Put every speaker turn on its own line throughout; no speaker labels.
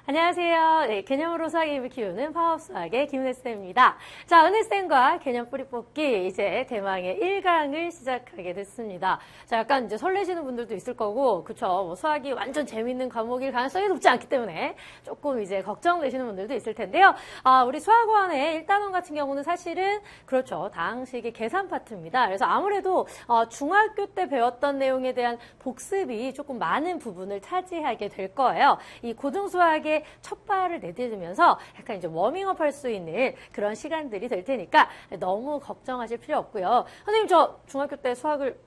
안녕하세요. 네, 개념으로 수학입을 키우는 파워수학의 김은혜쌤입니다. 자, 은혜쌤과 개념 뿌리 뽑기 이제 대망의 1강을 시작하게 됐습니다. 자, 약간 이제 설레시는 분들도 있을 거고, 그쵸. 뭐 수학이 완전 재밌는 과목일 가능성이 높지 않기 때문에 조금 이제 걱정되시는 분들도 있을 텐데요. 우리 수학원의 1단원 같은 경우는 사실은 그렇죠. 다항식의 계산 파트입니다. 그래서 아무래도 중학교 때 배웠던 내용에 대한 복습이 조금 많은 부분을 차지하게 될 거예요. 이 고등수학의 첫 발을 내딛으면서 약간 이제 워밍업 할 수 있는 그런 시간들이 될 테니까 너무 걱정하실 필요 없고요. 선생님, 저 중학교 때 수학을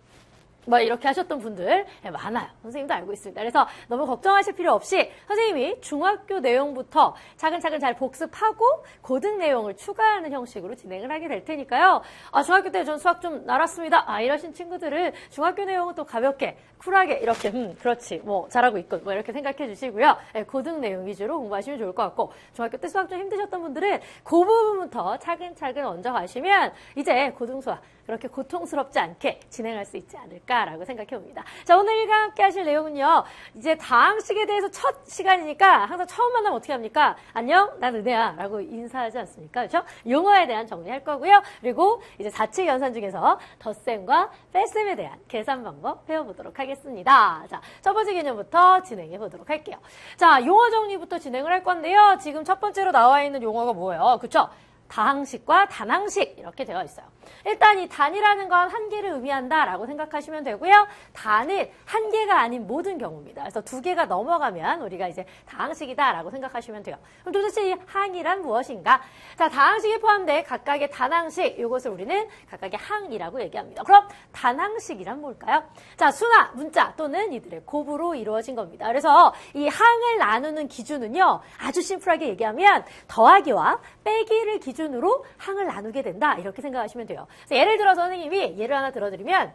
이렇게 하셨던 분들 많아요. 선생님도 알고 있습니다. 그래서 너무 걱정하실 필요 없이 선생님이 중학교 내용부터 차근차근 잘 복습하고 고등 내용을 추가하는 형식으로 진행을 하게 될 테니까요. 중학교 때 전 수학 좀 날았습니다. 이러신 친구들은 중학교 내용은 또 가볍게 쿨하게 이렇게 그렇지 잘하고 있군 이렇게 생각해 주시고요. 고등 내용 위주로 공부하시면 좋을 것 같고, 중학교 때 수학 좀 힘드셨던 분들은 그 부분부터 차근차근 얹어 가시면 이제 고등 수학 그렇게 고통스럽지 않게 진행할 수 있지 않을까라고 생각해 봅니다. 자, 오늘 1강 함께 하실 내용은요. 이제 다항식에 대해서 첫 시간이니까 항상 처음 만나면 어떻게 합니까? 안녕, 난 은혜야 라고 인사하지 않습니까? 그렇죠? 용어에 대한 정리할 거고요. 그리고 이제 4칙 연산 중에서 덧셈과 뺄셈에 대한 계산 방법 배워보도록 하겠습니다. 자, 첫 번째 개념부터 진행해 보도록 할게요. 자, 용어 정리부터 진행을 할 건데요. 지금 첫 번째로 나와 있는 용어가 뭐예요? 그렇죠? 다항식과 단항식 이렇게 되어 있어요. 일단 이 단이라는 건 한 개를 의미한다라고 생각하시면 되고요. 단은 한 개가 아닌 모든 경우입니다. 그래서 두 개가 넘어가면 우리가 이제 다항식이다라고 생각하시면 돼요. 그럼 도대체 이 항이란 무엇인가? 자, 다항식에 포함된 각각의 단항식, 이것을 우리는 각각의 항이라고 얘기합니다. 그럼 단항식이란 뭘까요? 자, 수나 문자 또는 이들의 곱으로 이루어진 겁니다. 그래서 이 항을 나누는 기준은요, 아주 심플하게 얘기하면 더하기와 빼기를 기준으로 항을 나누게 된다, 이렇게 생각하시면 돼요. 그래서 예를 들어서 선생님이 예를 하나 들어드리면,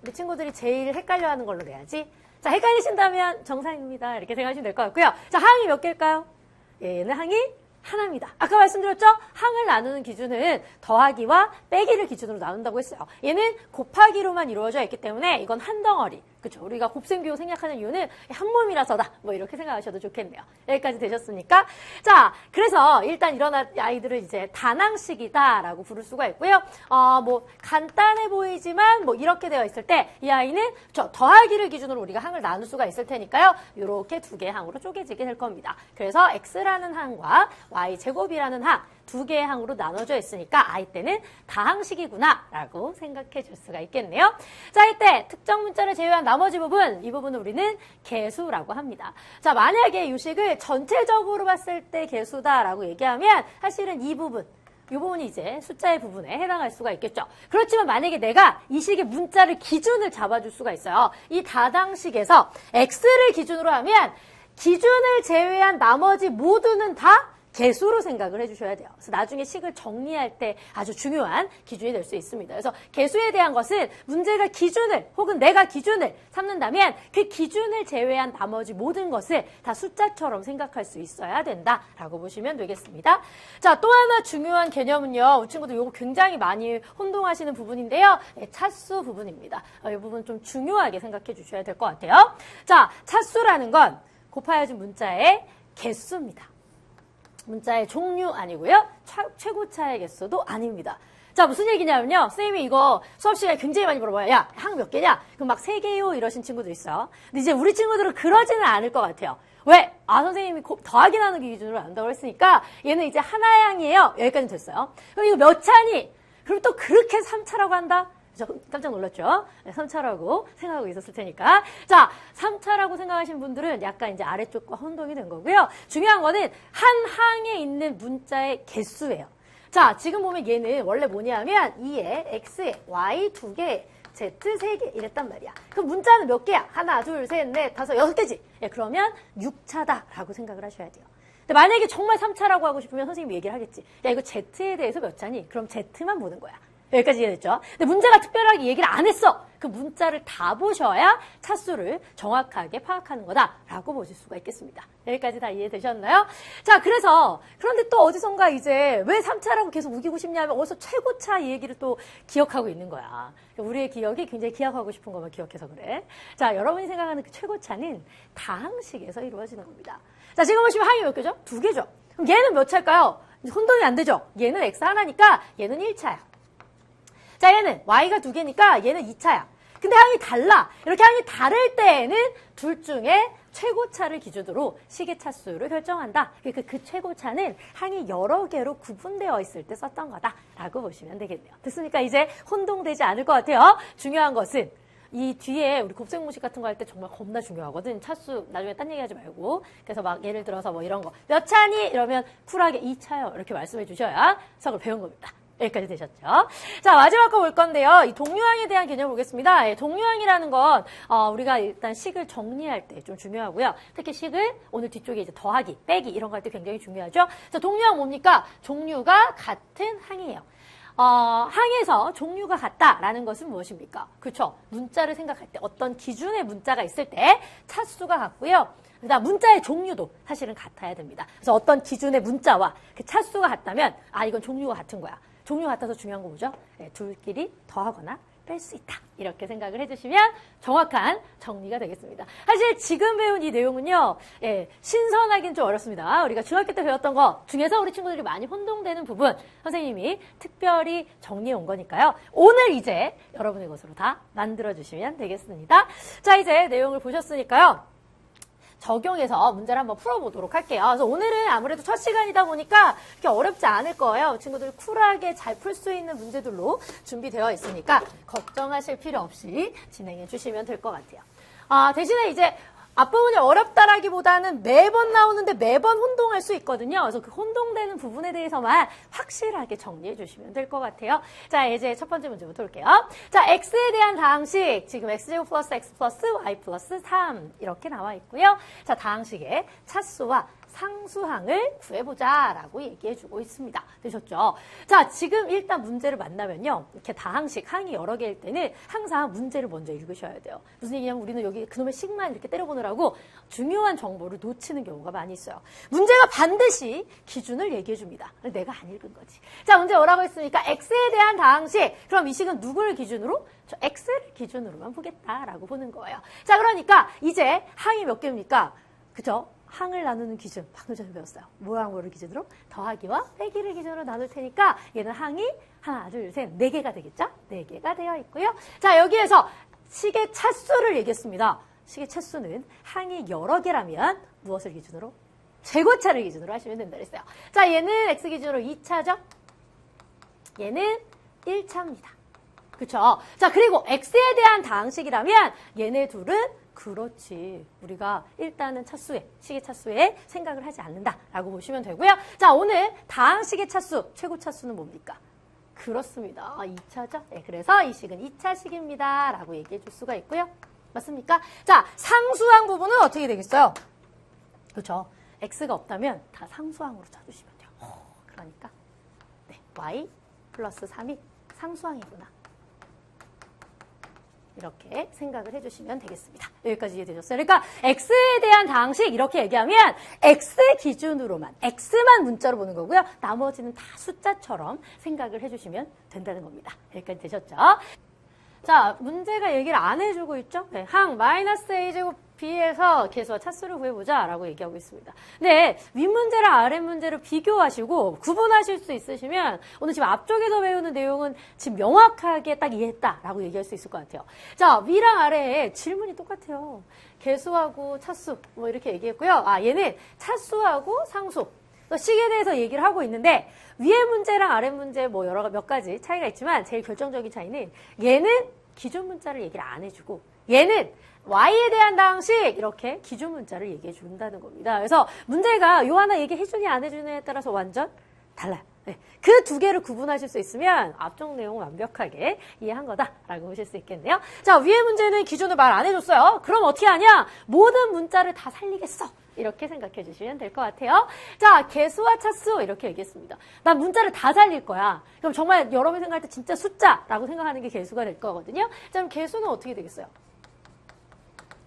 우리 친구들이 제일 헷갈려하는 걸로 내야지. 자, 헷갈리신다면 정상입니다, 이렇게 생각하시면 될 것 같고요. 자, 항이 몇 개일까요? 얘는 항이 하나입니다. 아까 말씀드렸죠? 항을 나누는 기준은 더하기와 빼기를 기준으로 나눈다고 했어요. 얘는 곱하기로만 이루어져 있기 때문에 이건 한 덩어리. 그렇죠? 우리가 곱셈비호 생략하는 이유는 한 몸이라서다. 이렇게 생각하셔도 좋겠네요. 여기까지 되셨습니까? 자, 그래서 일단 이런 아이들을 이제 단항식이다라고 부를 수가 있고요. 간단해 보이지만 이렇게 되어 있을 때 이 아이는 더하기를 기준으로 우리가 항을 나눌 수가 있을 테니까요. 이렇게 두 개의 항으로 쪼개지게 될 겁니다. 그래서 x라는 항과 y제곱이라는 항, 두 개의 항으로 나눠져 있으니까 이때는 다항식이구나 라고 생각해 줄 수가 있겠네요. 자, 이때 특정 문자를 제외한 나머지 부분, 이 부분을 우리는 개수라고 합니다. 자, 만약에 이 식을 전체적으로 봤을 때 개수다라고 얘기하면 사실은 이 부분이 이제 숫자의 부분에 해당할 수가 있겠죠. 그렇지만 만약에 내가 이 식의 문자를 기준을 잡아줄 수가 있어요. 이 다항식에서 x를 기준으로 하면 기준을 제외한 나머지 모두는 다 개수로 생각을 해주셔야 돼요. 그래서 나중에 식을 정리할 때 아주 중요한 기준이 될 수 있습니다. 그래서 개수에 대한 것은 문제가 기준을 혹은 내가 기준을 삼는다면 그 기준을 제외한 나머지 모든 것을 다 숫자처럼 생각할 수 있어야 된다라고 보시면 되겠습니다. 자, 또 하나 중요한 개념은요. 우리 친구들 이거 굉장히 많이 혼동하시는 부분인데요. 차수 부분입니다. 이 부분 좀 중요하게 생각해 주셔야 될 것 같아요. 자, 차수라는 건 곱하여진 문자의 개수입니다. 문자의 종류 아니고요. 최고차의 개수도 아닙니다. 자, 무슨 얘기냐면요. 선생님이 이거 수업 시간에 굉장히 많이 물어봐요. 야, 항 몇 개냐? 그럼 막 3개요 이러신 친구도 있어요. 근데 이제 우리 친구들은 그러지는 않을 것 같아요. 왜? 선생님이 더하기 나누기 기준으로 한다고 했으니까 얘는 이제 하나의 항이에요. 여기까지 됐어요. 그럼 이거 몇 차니? 그럼 또 그렇게 3차라고 한다? 깜짝 놀랐죠? 3차라고 생각하고 있었을 테니까. 자, 3차라고 생각하시는 분들은 약간 이제 아래쪽과 혼동이 된 거고요. 중요한 거는 한 항에 있는 문자의 개수예요. 자, 지금 보면 얘는 원래 뭐냐면 2에 x에 y 2개, z 3개 이랬단 말이야. 그럼 문자는 몇 개야? 하나, 둘, 셋, 넷, 다섯, 6개지. 그러면 6차다라고 생각을 하셔야 돼요. 근데 만약에 정말 3차라고 하고 싶으면 선생님이 얘기를 하겠지. 야, 이거 z에 대해서 몇 차니? 그럼 z만 보는 거야. 여기까지 이해됐죠? 근데 문제가 특별하게 얘기를 안 했어. 그 문자를 다 보셔야 차수를 정확하게 파악하는 거다라고 보실 수가 있겠습니다. 여기까지 다 이해되셨나요? 자, 그런데 또 어디선가 이제 왜 3차라고 계속 우기고 싶냐면 어디서 최고차 이 얘기를 또 기억하고 있는 거야. 우리의 기억이 굉장히 기억하고 싶은 것만 기억해서 그래. 자, 여러분이 생각하는 그 최고차는 다항식에서 이루어지는 겁니다. 자, 지금 보시면 항이 몇 개죠? 2개죠. 그럼 얘는 몇 차일까요? 혼동이 안 되죠? 얘는 x 하나니까 얘는 1차야. 자, 얘는 y가 2개니까 얘는 2차야. 근데 항이 달라. 이렇게 항이 다를 때에는 둘 중에 최고차를 기준으로 시계 차수를 결정한다. 그 최고차는 항이 여러 개로 구분되어 있을 때 썼던 거다라고 보시면 되겠네요. 됐습니까? 이제 혼동되지 않을 것 같아요. 중요한 것은 이 뒤에 우리 곱셈공식 같은 거 할 때 정말 겁나 중요하거든. 차수 나중에 딴 얘기하지 말고. 그래서 막 예를 들어서 뭐 이런 거 몇 차니? 이러면 쿨하게 2차요. 이렇게 말씀해 주셔야 수학을 배운 겁니다. 여기까지 되셨죠? 자, 마지막 거 볼 건데요. 이 동류항에 대한 개념을 보겠습니다. 예, 동류항이라는 건 우리가 일단 식을 정리할 때 좀 중요하고요. 특히 식을 오늘 뒤쪽에 이제 더하기, 빼기 이런 거 할 때 굉장히 중요하죠. 자, 동류항 뭡니까? 종류가 같은 항이에요. 항에서 종류가 같다라는 것은 무엇입니까? 그렇죠. 문자를 생각할 때 어떤 기준의 문자가 있을 때 차수가 같고요. 그다음 문자의 종류도 사실은 같아야 됩니다. 그래서 어떤 기준의 문자와 그 차수가 같다면 이건 종류가 같은 거야. 종류가 같아서 중요한 거 뭐죠? 네, 둘끼리 더하거나 뺄 수 있다. 이렇게 생각을 해주시면 정확한 정리가 되겠습니다. 사실 지금 배운 이 내용은요. 신선하긴 좀 어렵습니다. 우리가 중학교 때 배웠던 거 중에서 우리 친구들이 많이 혼동되는 부분 선생님이 특별히 정리해 온 거니까요. 오늘 이제 여러분의 것으로 다 만들어주시면 되겠습니다. 자, 이제 내용을 보셨으니까요. 적용해서 문제를 한번 풀어보도록 할게요. 그래서 오늘은 아무래도 첫 시간이다 보니까 그렇게 어렵지 않을 거예요. 친구들 쿨하게 잘 풀 수 있는 문제들로 준비되어 있으니까 걱정하실 필요 없이 진행해 주시면 될 것 같아요. 대신에 이제 앞부분이 어렵다라기보다는 매번 나오는데 매번 혼동할 수 있거든요. 그래서 그 혼동되는 부분에 대해서만 확실하게 정리해 주시면 될 것 같아요. 자, 이제 첫 번째 문제부터 볼게요. 자, x에 대한 다항식. 지금 x제곱 플러스 x 플러스 y 플러스 3 이렇게 나와 있고요. 자, 다항식의 차수와 상수항을 구해보자라고 얘기해주고 있습니다. 되셨죠? 자, 지금 일단 문제를 만나면요. 이렇게 다항식, 항이 여러 개일 때는 항상 문제를 먼저 읽으셔야 돼요. 무슨 얘기냐면 우리는 여기 그놈의 식만 이렇게 때려보느라고 중요한 정보를 놓치는 경우가 많이 있어요. 문제가 반드시 기준을 얘기해줍니다. 내가 안 읽은 거지. 자, 문제 뭐라고 했습니까? x에 대한 다항식. 그럼 이 식은 누구를 기준으로? 저 x를 기준으로만 보겠다라고 보는 거예요. 자, 그러니까 이제 항이 몇 개입니까? 그죠? 항을 나누는 기준, 방금 전에 배웠어요. 뭐랑 뭐를 기준으로? 더하기와 빼기를 기준으로 나눌 테니까 얘는 항이 하나, 둘, 셋, 4개가 되겠죠? 4개가 되어 있고요. 자, 여기에서 식의 차수를 얘기했습니다. 식의 차수는 항이 여러 개라면 무엇을 기준으로? 최고차를 기준으로 하시면 된다 그랬어요. 자, 얘는 x 기준으로 2차죠? 얘는 1차입니다. 그쵸? 자, 그리고 x에 대한 다항식이라면 얘네 둘은 그렇지. 우리가 일단은 차수에, 식의 차수에 생각을 하지 않는다라고 보시면 되고요. 자, 오늘 다항식의 차수, 최고 차수는 뭡니까? 그렇습니다. 2차죠? 네, 그래서 이 식은 2차식입니다. 라고 얘기해 줄 수가 있고요. 맞습니까? 자, 상수항 부분은 어떻게 되겠어요? 그렇죠. x가 없다면 다 상수항으로 쳐주시면 돼요. 그러니까 네, y 플러스 3이 상수항이구나. 이렇게 생각을 해주시면 되겠습니다. 여기까지 이해되셨어요? 그러니까 x에 대한 다항식 이렇게 얘기하면 x 기준으로만, x만 문자로 보는 거고요. 나머지는 다 숫자처럼 생각을 해주시면 된다는 겁니다. 여기까지 되셨죠? 자, 문제가 얘기를 안 해주고 있죠? 네, 항 마이너스 a제곱 b에서 계수와 차수를 구해보자 라고 얘기하고 있습니다. 네, 윗문제랑 아랫문제를 비교하시고 구분하실 수 있으시면 오늘 지금 앞쪽에서 배우는 내용은 지금 명확하게 딱 이해했다라고 얘기할 수 있을 것 같아요. 자, 위랑 아래에 질문이 똑같아요. 계수하고 차수 뭐 이렇게 얘기했고요. 얘는 차수하고 상수 식에 대해서 얘기를 하고 있는데 위에 문제랑 아래 문제 뭐 몇 가지 차이가 있지만 제일 결정적인 차이는 얘는 기준 문자를 얘기를 안 해주고 얘는 y에 대한 다항식 이렇게 기준 문자를 얘기해 준다는 겁니다. 그래서 문제가 요 하나 얘기해 주냐 안 해주냐에 따라서 완전 달라요. 네, 그 두 개를 구분하실 수 있으면 앞쪽 내용 완벽하게 이해한 거다라고 보실 수 있겠네요. 자, 위에 문제는 기준을 말 안 해줬어요. 그럼 어떻게 하냐? 모든 문자를 다 살리겠어. 이렇게 생각해 주시면 될 것 같아요. 자, 개수와 차수 이렇게 얘기했습니다. 난 문자를 다 살릴 거야. 그럼 정말 여러분이 생각할 때 진짜 숫자라고 생각하는 게 개수가 될 거거든요. 자, 그럼 개수는 어떻게 되겠어요?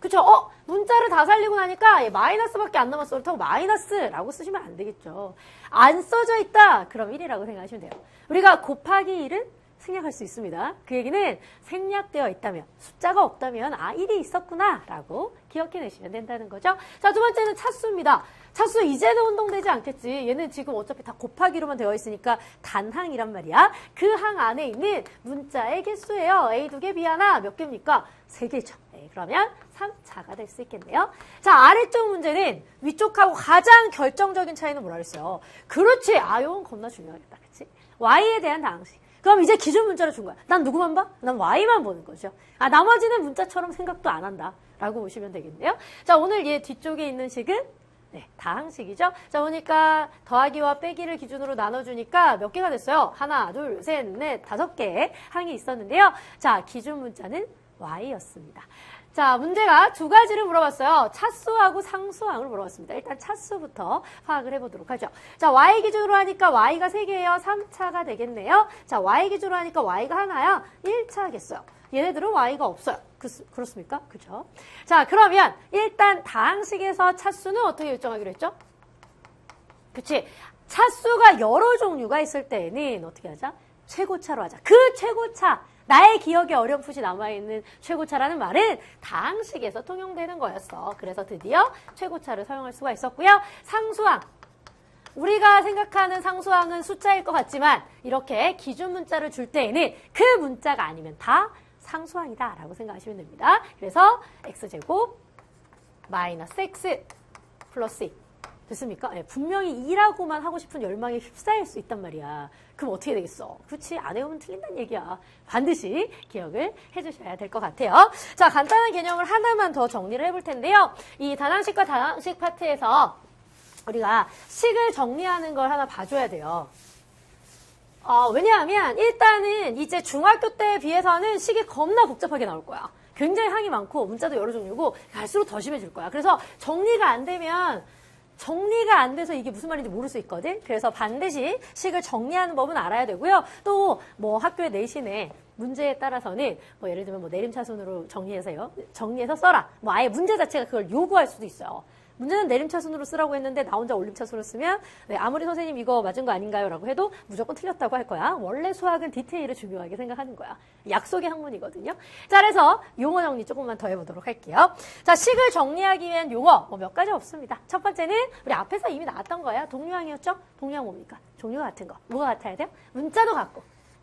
그쵸? 문자를 다 살리고 나니까 마이너스밖에 안 남았어. 그렇다고 마이너스라고 쓰시면 안 되겠죠. 안 써져 있다. 그럼 1이라고 생각하시면 돼요. 우리가 곱하기 1은 생략할 수 있습니다. 그 얘기는 생략되어 있다면, 숫자가 없다면 1이 있었구나 라고 기억해내시면 된다는 거죠. 자, 두 번째는 차수입니다. 차수 이제는 혼동되지 않겠지. 얘는 지금 어차피 다 곱하기로만 되어 있으니까 단항이란 말이야. 그 항 안에 있는 문자의 개수예요. A 2개, B 하나 몇 개입니까? 3개죠. 네, 그러면 3차가 될 수 있겠네요. 자, 아래쪽 문제는 위쪽하고 가장 결정적인 차이는 뭐라 그랬어요? 그렇지. 이건 겁나 중요하겠다. 그치? Y에 대한 다항식. 그럼 이제 기준 문자를 준 거야. 난 누구만 봐? 난 Y만 보는 거죠. 나머지는 문자처럼 생각도 안 한다. 라고 보시면 되겠네요. 자, 오늘 얘 뒤쪽에 있는 식은 네, 다항식이죠. 자, 보니까 더하기와 빼기를 기준으로 나눠주니까 몇 개가 됐어요? 하나, 둘, 셋, 넷, 5개의 항이 있었는데요. 자, 기준 문자는 Y였습니다. 자, 문제가 두 가지를 물어봤어요. 차수하고 상수항을 물어봤습니다. 일단 차수부터 파악을 해보도록 하죠. 자, Y 기준으로 하니까 Y가 3개예요. 3차가 되겠네요. 자, Y 기준으로 하니까 Y가 하나야. 1차겠어요. 얘네들은 Y가 없어요. 그렇습니까? 그죠? 자, 그러면 일단 다항식에서 차수는 어떻게 결정하기로 했죠? 그치? 차수가 여러 종류가 있을 때에는 어떻게 하자? 최고차로 하자. 그 최고차! 나의 기억에 어렴풋이 남아있는 최고차라는 말은 다항식에서 통용되는 거였어. 그래서 드디어 최고차를 사용할 수가 있었고요. 상수항. 우리가 생각하는 상수항은 숫자일 것 같지만 이렇게 기준 문자를 줄 때에는 그 문자가 아니면 다 상수항이다 라고 생각하시면 됩니다. 그래서 x제곱 마이너스 x 플러스 2. 됐습니까? 네, 분명히 2라고만 하고 싶은 열망에 휩싸일 수 있단 말이야. 그럼 어떻게 되겠어? 그렇지? 안 외우면 틀린다는 얘기야. 반드시 기억을 해주셔야 될 것 같아요. 자, 간단한 개념을 하나만 더 정리를 해볼 텐데요. 이 단항식과 다항식 파트에서 우리가 식을 정리하는 걸 하나 봐줘야 돼요. 왜냐하면 일단은 이제 중학교 때에 비해서는 식이 겁나 복잡하게 나올 거야. 굉장히 항이 많고 문자도 여러 종류고 갈수록 더 심해질 거야. 그래서 정리가 안 돼서 이게 무슨 말인지 모를 수 있거든. 그래서 반드시 식을 정리하는 법은 알아야 되고요. 또 뭐 학교의 내신에 문제에 따라서는 뭐 예를 들면 뭐 내림차순으로 정리해서 써라. 뭐 아예 문제 자체가 그걸 요구할 수도 있어요. 문제는 내림차순으로 쓰라고 했는데 나 혼자 올림차순으로 쓰면 네, 아무리 선생님 이거 맞은 거 아닌가요? 라고 해도 무조건 틀렸다고 할 거야. 원래 수학은 디테일을 중요하게 생각하는 거야. 약속의 학문이거든요. 자, 그래서 용어 정리 조금만 더 해보도록 할게요. 자, 식을 정리하기 위한 용어 몇 가지 없습니다. 첫 번째는 우리 앞에서 이미 나왔던 거예요. 동류항이었죠? 동류항 뭡니까? 종류가 같은 거. 뭐가 같아야 돼요? 문자도 같고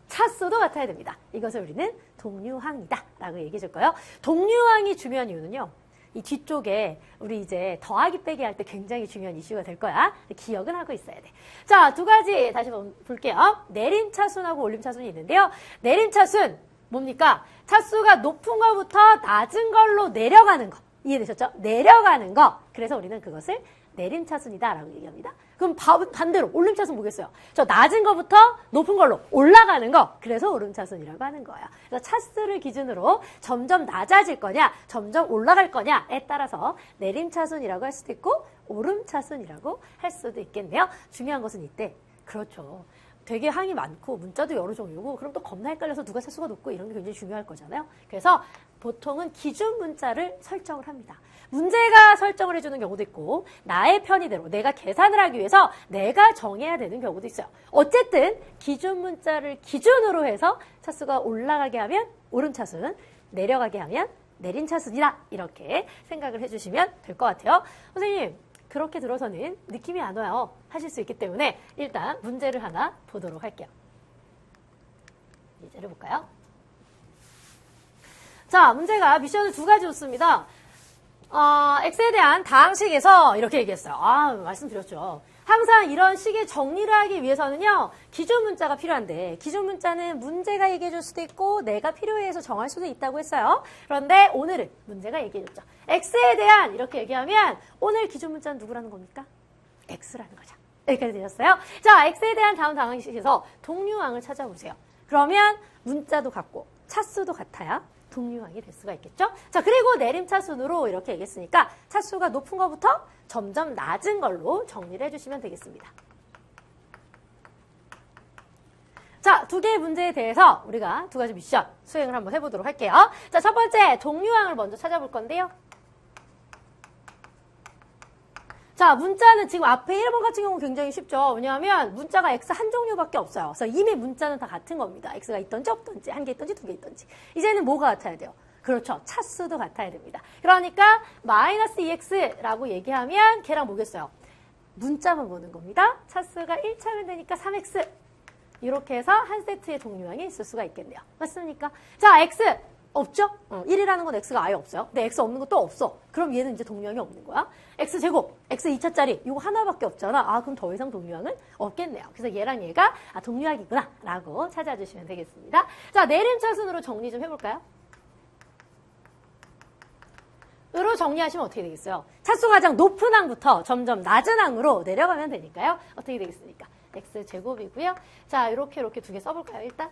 차수도 같아야 됩니다. 이것을 우리는 동류항이다 라고 얘기해 줄 거예요. 동류항이 중요한 이유는요. 이 뒤쪽에 우리 이제 더하기 빼기 할 때 굉장히 중요한 이슈가 될 거야. 기억은 하고 있어야 돼. 자, 두 가지 다시 볼게요. 내림차순하고 올림차순이 있는데요. 내림차순 뭡니까? 차수가 높은 거부터 낮은 걸로 내려가는 거. 이해되셨죠? 내려가는 거. 그래서 우리는 그것을 내림차순이다라고 얘기합니다. 그럼 반대로 올림차순 뭐겠어요? 저 낮은 거부터 높은 걸로 올라가는 거. 그래서 오름차순이라고 하는 거예요. 그래서 차수를 기준으로 점점 낮아질 거냐, 점점 올라갈 거냐에 따라서 내림차순이라고 할 수도 있고 오름차순이라고 할 수도 있겠네요. 중요한 것은 이때 그렇죠. 되게 항이 많고 문자도 여러 종류고 그럼 또 겁나 헷갈려서 누가 차수가 높고 이런 게 굉장히 중요할 거잖아요. 그래서 보통은 기준 문자를 설정을 합니다. 문제가 설정을 해주는 경우도 있고 나의 편의대로 내가 계산을 하기 위해서 내가 정해야 되는 경우도 있어요. 어쨌든 기준 문자를 기준으로 해서 차수가 올라가게 하면 오름차순, 내려가게 하면 내림차순이다. 이렇게 생각을 해주시면 될 것 같아요. 선생님 그렇게 들어서는 느낌이 안 와요. 하실 수 있기 때문에 일단 문제를 하나 보도록 할게요. 예제를 볼까요? 자, 문제가 미션을 두 가지 줬습니다. x에 대한 다항식에서 이렇게 얘기했어요. 말씀드렸죠. 항상 이런 식의 정리를 하기 위해서는요. 기준 문자가 필요한데 기준 문자는 문제가 얘기해 줄 수도 있고 내가 필요해서 정할 수도 있다고 했어요. 그런데 오늘은 문제가 얘기해 줬죠. x에 대한 이렇게 얘기하면 오늘 기준 문자는 누구라는 겁니까? x라는 거죠. 여기까지 되셨어요? 자, x에 대한 다음 방식에서 동류항을 찾아보세요. 그러면 문자도 같고 차수도 같아야 동류항이 될 수가 있겠죠? 자, 그리고 내림차순으로 이렇게 얘기했으니까 차수가 높은 것부터 점점 낮은 걸로 정리를 해주시면 되겠습니다. 자, 두 개의 문제에 대해서 우리가 두 가지 미션 수행을 한번 해보도록 할게요. 자, 첫 번째 동류항을 먼저 찾아볼 건데요. 자, 문자는 지금 앞에 1번 같은 경우는 굉장히 쉽죠. 왜냐하면 문자가 x 한 종류밖에 없어요. 그래서 이미 문자는 다 같은 겁니다. x가 있던지 없던지, 한 개 있던지 두 개 있던지. 이제는 뭐가 같아야 돼요? 그렇죠. 차수도 같아야 됩니다. 그러니까 마이너스 2x라고 얘기하면 걔랑 뭐겠어요? 문자만 보는 겁니다. 차수가 1차면 되니까 3x. 이렇게 해서 한 세트의 동류항이 있을 수가 있겠네요. 맞습니까? 자, x 없죠? 1이라는 건 x가 아예 없어요. 근데 x 없는 것도 없어. 그럼 얘는 이제 동류항이 없는 거야. x제곱, x 2차짜리 이거 하나밖에 없잖아. 아, 그럼 더 이상 동류항은 없겠네요. 그래서 얘랑 얘가 동류항이구나 라고 찾아주시면 되겠습니다. 자, 내림차순으로 정리 좀 해볼까요? 으로 정리하시면 어떻게 되겠어요? 차수 가장 높은 항부터 점점 낮은 항으로 내려가면 되니까요. 어떻게 되겠습니까? x제곱이고요. 자, 이렇게 두 개 써볼까요, 일단?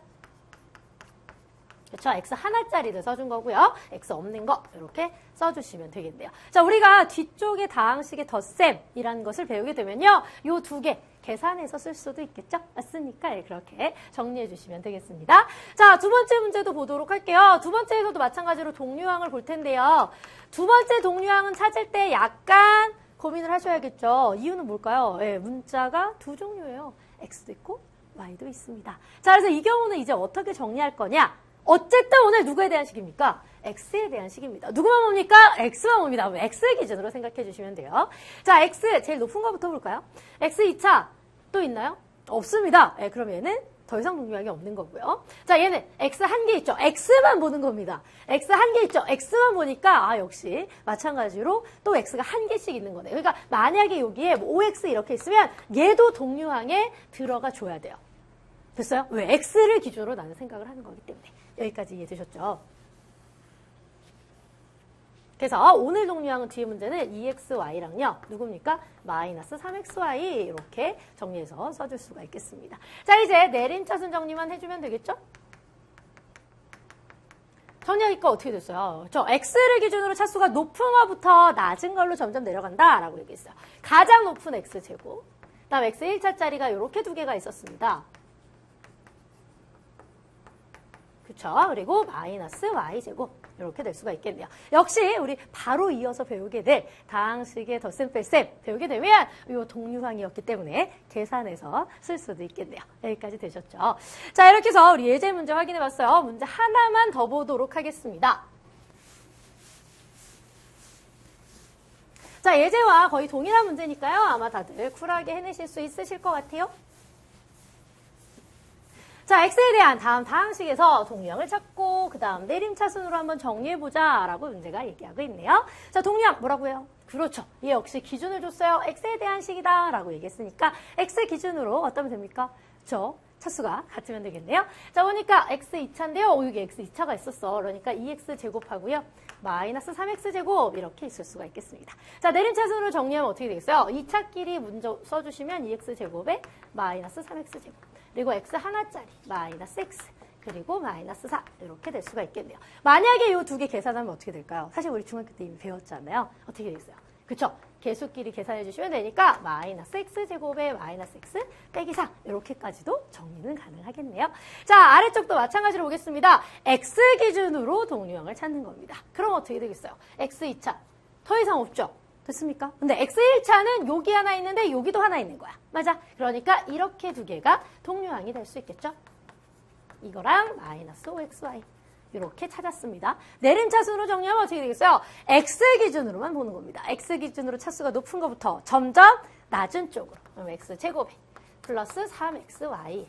그렇죠? x 하나짜리를 써준 거고요. x 없는 거 이렇게 써주시면 되겠네요. 자, 우리가 뒤쪽에 다항식의 덧셈이라는 것을 배우게 되면요. 요 두 개 계산해서 쓸 수도 있겠죠? 맞습니까? 그렇게 정리해 주시면 되겠습니다. 자, 두 번째 문제도 보도록 할게요. 두 번째에서도 마찬가지로 동류항을 볼 텐데요. 두 번째 동류항은 찾을 때 약간 고민을 하셔야겠죠. 이유는 뭘까요? 네, 문자가 두 종류예요. x도 있고 y도 있습니다. 자, 그래서 이 경우는 이제 어떻게 정리할 거냐? 어쨌든 오늘 누구에 대한 식입니까? x에 대한 식입니다. 누구만 봅니까? x만 봅니다. 그럼 x의 기준으로 생각해 주시면 돼요. 자, x 제일 높은 거부터 볼까요? x 2차 또 있나요? 없습니다. 네, 그럼 얘는 더 이상 동류항이 없는 거고요. 자, 얘는 x 한 개 있죠. x만 보는 겁니다. x 한 개 있죠. x만 보니까 역시 마찬가지로 또 x가 한 개씩 있는 거네요. 그러니까 만약에 여기에 5x 이렇게 있으면 얘도 동류항에 들어가 줘야 돼요. 됐어요? 왜? x를 기준으로 나는 생각을 하는 거기 때문에. 여기까지 이해되셨죠? 그래서 오늘 동류항은 뒤에 문제는 2xy랑요. 누굽니까? 마이너스 3xy 이렇게 정리해서 써줄 수가 있겠습니다. 자, 이제 내림차순 정리만 해주면 되겠죠? 정리하니까 어떻게 됐어요? x를 기준으로 차수가 높은 거부터 낮은 걸로 점점 내려간다라고 얘기했어요. 가장 높은 x제곱, 그 다음 x 1차짜리가 이렇게 두 개가 있었습니다. 그쵸? 그리고 마이너스 y제곱 이렇게 될 수가 있겠네요. 역시 우리 바로 이어서 배우게 될 다항식의 덧셈 뺄셈 배우게 되면 이 동류항이었기 때문에 계산해서 쓸 수도 있겠네요. 여기까지 되셨죠? 자, 이렇게 해서 우리 예제 문제 확인해봤어요. 문제 하나만 더 보도록 하겠습니다. 자, 예제와 거의 동일한 문제니까요. 아마 다들 쿨하게 해내실 수 있으실 것 같아요. 자, x에 대한 다음 다항식에서 동류항을 찾고 그 다음 내림차순으로 한번 정리해보자 라고 문제가 얘기하고 있네요. 자, 동류항 뭐라고 해요? 그렇죠. 얘 역시 기준을 줬어요. x에 대한 식이다 라고 얘기했으니까 x 기준으로 어떠면 됩니까? 차수가 같으면 되겠네요. 자, 보니까 x 2차인데요. 여기 x 2차가 있었어. 그러니까 2x 제곱하고요. 마이너스 3x 제곱 이렇게 있을 수가 있겠습니다. 자, 내림차순으로 정리하면 어떻게 되겠어요? 2차끼리 먼저 써주시면 2x 제곱에 마이너스 3x 제곱. 그리고 x 하나짜리 마이너스 x 그리고 마이너스 4 이렇게 될 수가 있겠네요. 만약에 이 두 개 계산하면 어떻게 될까요? 사실 우리 중학교 때 이미 배웠잖아요. 어떻게 되겠어요? 그쵸? 개수끼리 계산해 주시면 되니까 마이너스 x제곱에 마이너스 x 빼기 4 이렇게까지도 정리는 가능하겠네요. 자, 아래쪽도 마찬가지로 보겠습니다. x 기준으로 동류항을 찾는 겁니다. 그럼 어떻게 되겠어요? x 2차 더 이상 없죠? 됐습니까? 근데 x 1차는 여기 하나 있는데 여기도 하나 있는 거야. 맞아? 그러니까 이렇게 두 개가 동류항이 될 수 있겠죠? 이거랑 마이너스 5xy 이렇게 찾았습니다. 내림차순으로 정리하면 어떻게 되겠어요? x 기준으로만 보는 겁니다. x 기준으로 차수가 높은 것부터 점점 낮은 쪽으로. 그럼 x제곱에 플러스 3xy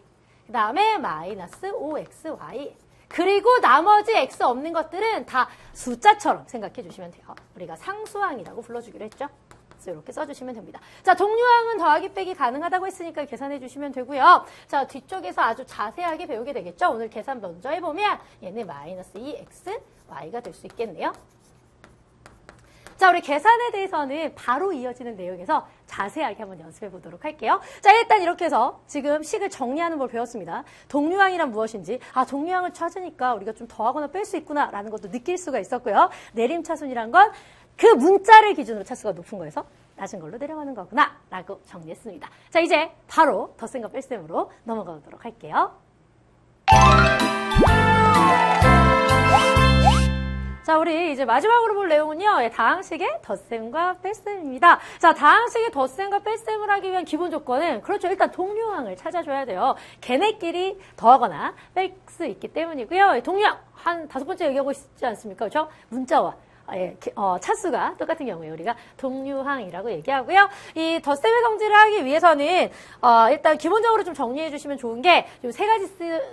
그 다음에 마이너스 5xy 그리고 나머지 x 없는 것들은 다 숫자처럼 생각해 주시면 돼요. 우리가 상수항이라고 불러주기로 했죠. 그래서 이렇게 써주시면 됩니다. 자, 동류항은 더하기 빼기 가능하다고 했으니까 계산해 주시면 되고요. 자, 뒤쪽에서 아주 자세하게 배우게 되겠죠. 오늘 계산 먼저 해보면 얘는 마이너스 2x, y가 될 수 있겠네요. 자, 우리 계산에 대해서는 바로 이어지는 내용에서 자세하게 한번 연습해 보도록 할게요. 자, 일단 이렇게 해서 지금 식을 정리하는 걸 배웠습니다. 동류항이란 무엇인지, 동류항을 찾으니까 우리가 좀 더하거나 뺄 수 있구나라는 것도 느낄 수가 있었고요. 내림차순이란 건 그 문자를 기준으로 차수가 높은 거에서 낮은 걸로 내려가는 거구나 라고 정리했습니다. 자, 이제 바로 덧셈과 뺄셈으로 넘어가 보도록 할게요. 자, 우리 이제 마지막으로 볼 내용은요, 다항식의 덧셈과 뺄셈입니다. 자, 다항식의 덧셈과 뺄셈을 하기 위한 기본 조건은, 그렇죠, 일단 동류항을 찾아줘야 돼요. 걔네끼리 더하거나 뺄 수 있기 때문이고요. 동류항, 한 5번째 얘기하고 있지 않습니까? 그렇죠? 문자와 차수가 똑같은 경우에 우리가 동류항이라고 얘기하고요. 이 덧셈의 성질을 하기 위해서는 일단 기본적으로 좀 정리해 주시면 좋은 게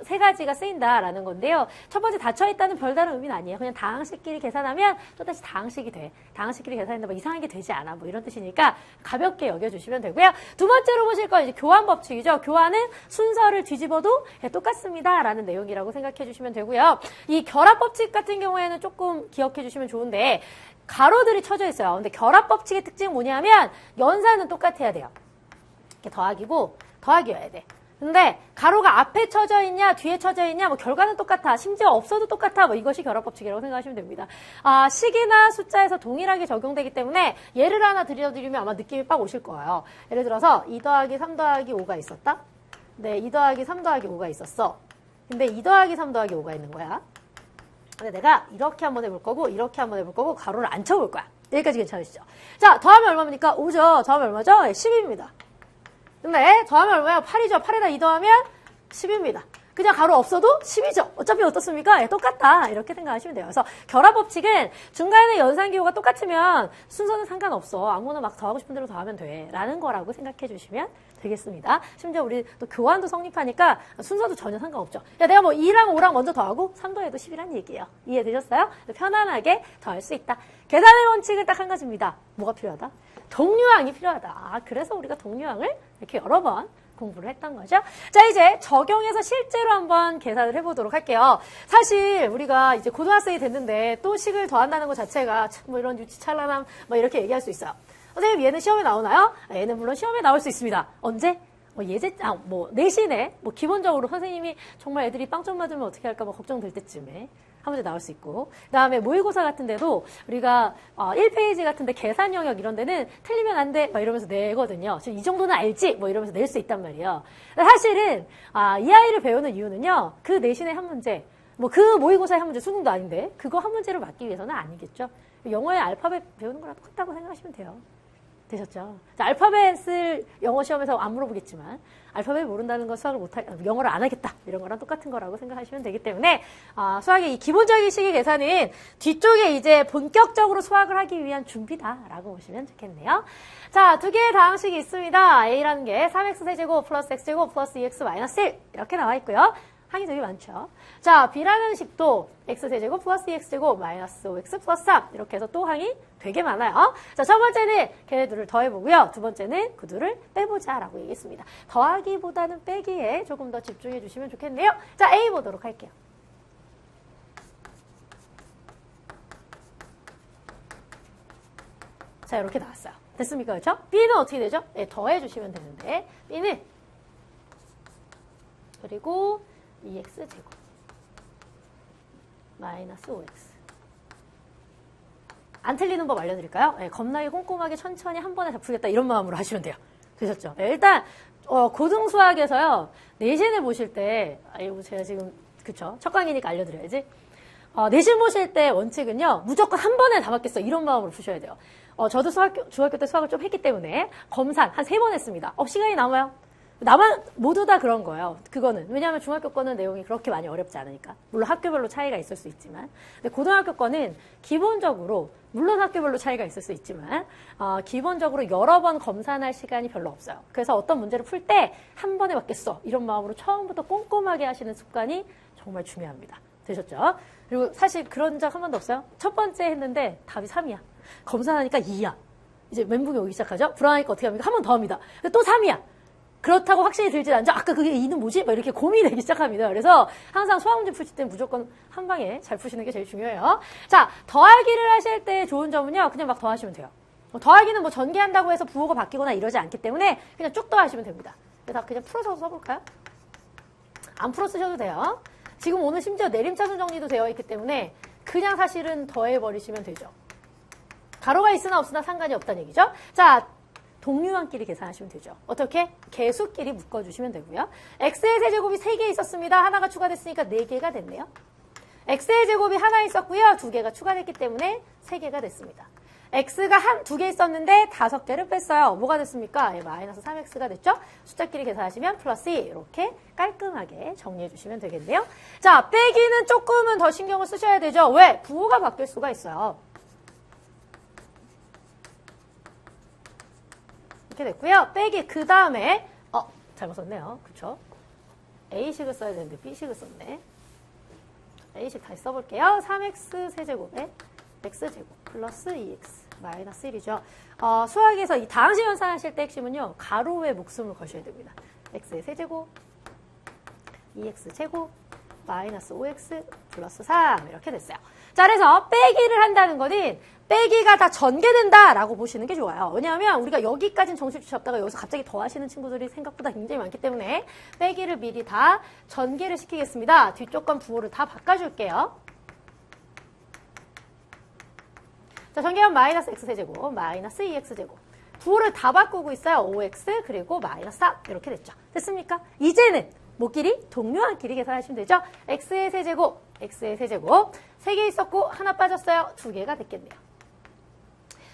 세 가지가 쓰인다라는 건데요. 첫 번째, 닫혀있다는 별다른 의미는 아니에요. 그냥 다항식끼리 계산하면 또다시 다항식이 돼. 다항식끼리 계산했는데 뭐 이상한 게 되지 않아. 뭐 이런 뜻이니까 가볍게 여겨주시면 되고요. 두 번째로 보실 건 이제 교환 법칙이죠. 교환은 순서를 뒤집어도 똑같습니다라는 내용이라고 생각해 주시면 되고요. 이 결합 법칙 같은 경우에는 조금 기억해 주시면 좋은데, 가로들이 쳐져 있어요. 근데 결합 법칙의 특징은 뭐냐면 연산은 똑같아야 돼요. 이렇게 더하기고 더하기여야 돼. 근데 가로가 앞에 쳐져 있냐 뒤에 쳐져 있냐 뭐 결과는 똑같아. 심지어 없어도 똑같아. 뭐 이것이 결합 법칙이라고 생각하시면 됩니다. 식이나 숫자에서 동일하게 적용되기 때문에 예를 하나 들려드리면 아마 느낌이 빡 오실 거예요. 예를 들어서 2 더하기 3 더하기 5가 있었다. 네, 2 더하기 3 더하기 5가 있었어. 근데 2 더하기 3 더하기 5가 있는 거야. 근데 내가 이렇게 한번 해볼 거고 이렇게 한번 해볼 거고 가로를 안 쳐볼 거야. 여기까지 괜찮으시죠? 자, 더하면 얼마입니까? 5죠. 더하면 얼마죠? 10입니다. 근데 더하면 얼마예요? 8이죠. 8에다 2 더하면 10입니다. 그냥 가로 없어도 10이죠. 어차피 어떻습니까? 똑같다. 이렇게 생각하시면 돼요. 그래서 결합 법칙은 중간에 연산기호가 똑같으면 순서는 상관없어. 아무거나 막 더하고 싶은 대로 더하면 돼. 라는 거라고 생각해 주시면 되겠습니다. 심지어 우리 또 교환도 성립하니까 순서도 전혀 상관없죠. 야, 내가 뭐 2랑 5랑 먼저 더하고 3 더해도 10이란 얘기예요. 이해되셨어요? 편안하게 더할 수 있다. 계산의 원칙은 딱 한 가지입니다. 뭐가 필요하다? 동류항이 필요하다. 그래서 우리가 동류항을 이렇게 여러 번 공부를 했던 거죠. 자, 이제 적용해서 실제로 한번 계산을 해보도록 할게요. 사실 우리가 이제 고등학생이 됐는데 또 식을 더한다는 것 자체가 참 뭐 이런 유치찬란함 뭐 이렇게 얘기할 수 있어요. 선생님, 얘는 시험에 나오나요? 얘는 물론 시험에 나올 수 있습니다. 언제? 내신에, 기본적으로 선생님이 정말 애들이 빵점 맞으면 어떻게 할까 걱정될 때쯤에 한 문제 나올 수 있고, 그 다음에 모의고사 같은 데도 우리가 1페이지 같은데 계산 영역 이런 데는 틀리면 안 돼, 이러면서 내거든요. 지금 이 정도는 알지? 이러면서 낼 수 있단 말이에요. 사실은, 이 아이를 배우는 이유는요, 그 내신의 한 문제, 그 모의고사의 한 문제, 수능도 아닌데, 그거 한 문제를 맞기 위해서는 아니겠죠. 영어의 알파벳 배우는 거랑 똑같다고 생각하시면 돼요. 되셨죠? 자, 알파벳을 영어 시험에서 안 물어보겠지만 알파벳 모른다는 건 영어를 안 하겠다 이런 거랑 똑같은 거라고 생각하시면 되기 때문에 수학의 이 기본적인 식의 계산은 뒤쪽에 이제 본격적으로 수학을 하기 위한 준비다라고 보시면 좋겠네요. 자, 두 개의 다항식이 있습니다. A라는 게 3x 세제곱 플러스 x제곱 플러스 2x 마이너스 1 이렇게 나와 있고요. 항이 되게 많죠. 자, B라는 식도 x세제곱 플러스 2x제곱 마이너스 5x 플러스 3 이렇게 해서 또 항이 되게 많아요. 자, 첫 번째는 걔네 둘을 더해보고요. 두 번째는 그 둘을 빼보자 라고 얘기했습니다. 더하기보다는 빼기에 조금 더 집중해 주시면 좋겠네요. 자, A 보도록 할게요. 자, 이렇게 나왔어요. 됐습니까? 그렇죠? B는 어떻게 되죠? 네, 더해 주시면 되는데 B는 그리고 2x제곱 마이너스 5x 안 틀리는 법 알려드릴까요? 네, 겁나게 꼼꼼하게 천천히 한 번에 다 풀겠다 이런 마음으로 하시면 돼요. 되셨죠? 네, 일단 고등수학에서요 내신을 보실 때 이거 제가 지금 그쵸? 첫 강의니까 알려드려야지. 내신 보실 때 원칙은요 무조건 한 번에 다 맞겠어 이런 마음으로 푸셔야 돼요. 저도 중학교 때 수학을 좀 했기 때문에 검산 한 3번 했습니다. 시간이 남아요. 나만 모두 다 그런 거예요. 그거는 왜냐하면 중학교 거는 내용이 그렇게 많이 어렵지 않으니까. 물론 학교별로 차이가 있을 수 있지만 근데 고등학교 거는 기본적으로 물론 학교별로 차이가 있을 수 있지만 기본적으로 여러 번 검산할 시간이 별로 없어요. 그래서 어떤 문제를 풀 때 한 번에 맞겠어 이런 마음으로 처음부터 꼼꼼하게 하시는 습관이 정말 중요합니다. 되셨죠? 그리고 사실 그런 적 한 번도 없어요. 첫 번째 했는데 답이 3이야. 검산하니까 2야. 이제 멘붕이 오기 시작하죠? 불안하니까 어떻게 합니까? 한 번 더 합니다. 또 3이야. 그렇다고 확신이 들지 않죠. 아까 그게 2는 뭐지? 막 이렇게 고민이 되기 시작합니다. 그래서 항상 수학 문제 푸실 때 무조건 한 방에 잘 푸시는 게 제일 중요해요. 자, 더하기를 하실 때 좋은 점은요. 그냥 막 더하시면 돼요. 더하기는 뭐 전개한다고 해서 부호가 바뀌거나 이러지 않기 때문에 그냥 쭉 더하시면 됩니다. 그래서 그냥 풀어서 써볼까요? 안 풀어 쓰셔도 돼요. 지금 오늘 심지어 내림차순 정리도 되어 있기 때문에 그냥 사실은 더해버리시면 되죠. 가로가 있으나 없으나 상관이 없다는 얘기죠. 자, 동류항끼리 계산하시면 되죠. 어떻게? 개수끼리 묶어주시면 되고요. x의 세제곱이 3개 있었습니다. 하나가 추가됐으니까 4개가 됐네요. x의 제곱이 하나 있었고요. 2개가 추가됐기 때문에 3개가 됐습니다. x가 2개 있었는데 5개를 뺐어요. 뭐가 됐습니까? 마이너스 3x가 됐죠? 숫자끼리 계산하시면 플러스 2 이렇게 깔끔하게 정리해 주시면 되겠네요. 자, 빼기는 조금은 더 신경을 쓰셔야 되죠. 왜? 부호가 바뀔 수가 있어요. 이렇게 됐고요. 빼기 그 다음에 잘못 썼네요. 그쵸? A식을 써야 되는데 B식을 썼네. A식 다시 써볼게요. 3x 세제곱에 x제곱 플러스 2x 마이너스 1이죠. 수학에서 이 다항식 연산하실 때 핵심은요. 가로에 목숨을 거셔야 됩니다. x의 세제곱 2x 제곱 마이너스 5x 플러스 3 이렇게 됐어요. 자, 그래서 빼기를 한다는 거는 빼기가 다 전개된다라고 보시는 게 좋아요. 왜냐하면 우리가 여기까지는 정식 주셨다가 여기서 갑자기 더하시는 친구들이 생각보다 굉장히 많기 때문에 빼기를 미리 다 전개를 시키겠습니다. 뒤쪽 건 부호를 다 바꿔줄게요. 자, 전개하면 마이너스 x세제곱, 마이너스 2x제곱. 부호를 다 바꾸고 있어요. 5x 그리고 마이너스 3 이렇게 됐죠. 됐습니까? 이제는 뭐끼리? 동류항끼리 계산하시면 되죠. x의 세제곱, x의 세제곱. 3개 있었고 하나 빠졌어요. 2개가 됐겠네요.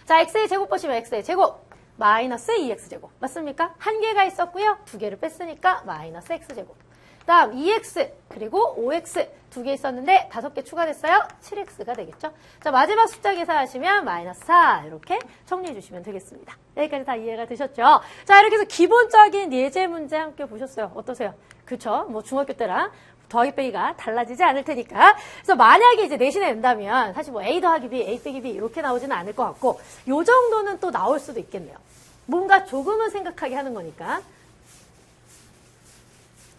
자, x의 제곱 보시면 x의 제곱, 마이너스 2x제곱. 맞습니까? 1개가 있었고요. 2개를 뺐으니까 마이너스 x제곱. 다음 2x 그리고 5x 2개 있었는데 5개 추가됐어요. 7x가 되겠죠. 자, 마지막 숫자 계산하시면 마이너스 4 이렇게 정리해 주시면 되겠습니다. 여기까지 다 이해가 되셨죠? 자, 이렇게 해서 기본적인 예제 문제 함께 보셨어요. 어떠세요? 그쵸? 뭐 중학교 때랑 더하기 빼기가 달라지지 않을 테니까. 그래서 만약에 이제 내신에 낸다면 사실 뭐 a 더하기 b, a 빼기 b 이렇게 나오지는 않을 것 같고 요 정도는 또 나올 수도 있겠네요. 뭔가 조금은 생각하게 하는 거니까.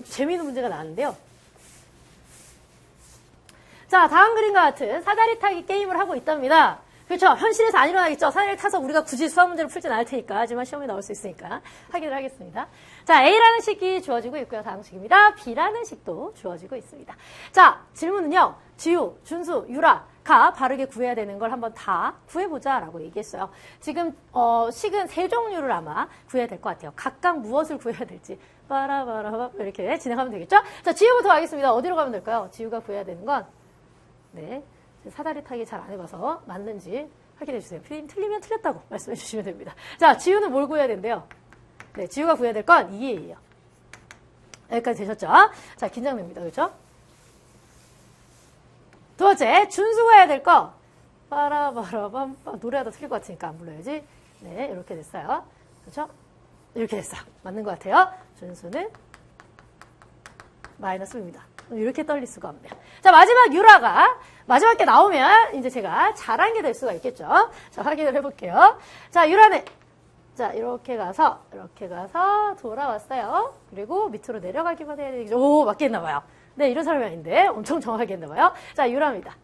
재미있는 문제가 나왔는데요. 자, 다음 그림과 같은 사다리 타기 게임을 하고 있답니다. 그렇죠? 현실에서 안 일어나겠죠? 사다리를 타서 우리가 굳이 수학 문제를 풀진 않을 테니까. 하지만 시험에 나올 수 있으니까 확인을 하겠습니다. 자, A라는 식이 주어지고 있고요. 다음 식입니다. B라는 식도 주어지고 있습니다. 자, 질문은요. 지우, 준수, 유라가 바르게 구해야 되는 걸 한번 다 구해보자라고 얘기했어요. 지금 식은 3종류를 아마 구해야 될 것 같아요. 각각 무엇을 구해야 될지 빠라바라바 이렇게 진행하면 되겠죠? 자, 지우부터 하겠습니다. 어디로 가면 될까요? 지우가 구해야 되는 건 네, 사다리 타기 잘 안 해봐서 맞는지 확인해 주세요. 틀리면 틀렸다고 말씀해 주시면 됩니다. 자, 지우는 뭘 구해야 된대요? 네, 지우가 구해야 될 건 2A예요. 여기까지 되셨죠? 자, 긴장됩니다. 그렇죠? 두 번째, 준수가 해야 될 거 빠라바라밤 노래하다 틀릴 것 같으니까 안 불러야지. 네, 이렇게 됐어요. 그렇죠? 이렇게 됐어요. 맞는 것 같아요. 준수는 마이너스입니다. 이렇게 떨릴 수가 없네요. 자, 마지막 유라가 마지막 게 나오면 이제 제가 잘한 게 될 수가 있겠죠. 자, 확인을 해볼게요. 자, 유라는 자, 이렇게 가서 돌아왔어요. 그리고 밑으로 내려가기만 해야 되겠죠. 오, 맞게 했나 봐요. 네, 이런 사람이 아닌데 엄청 정확하게 했나 봐요. 자, 유라입니다.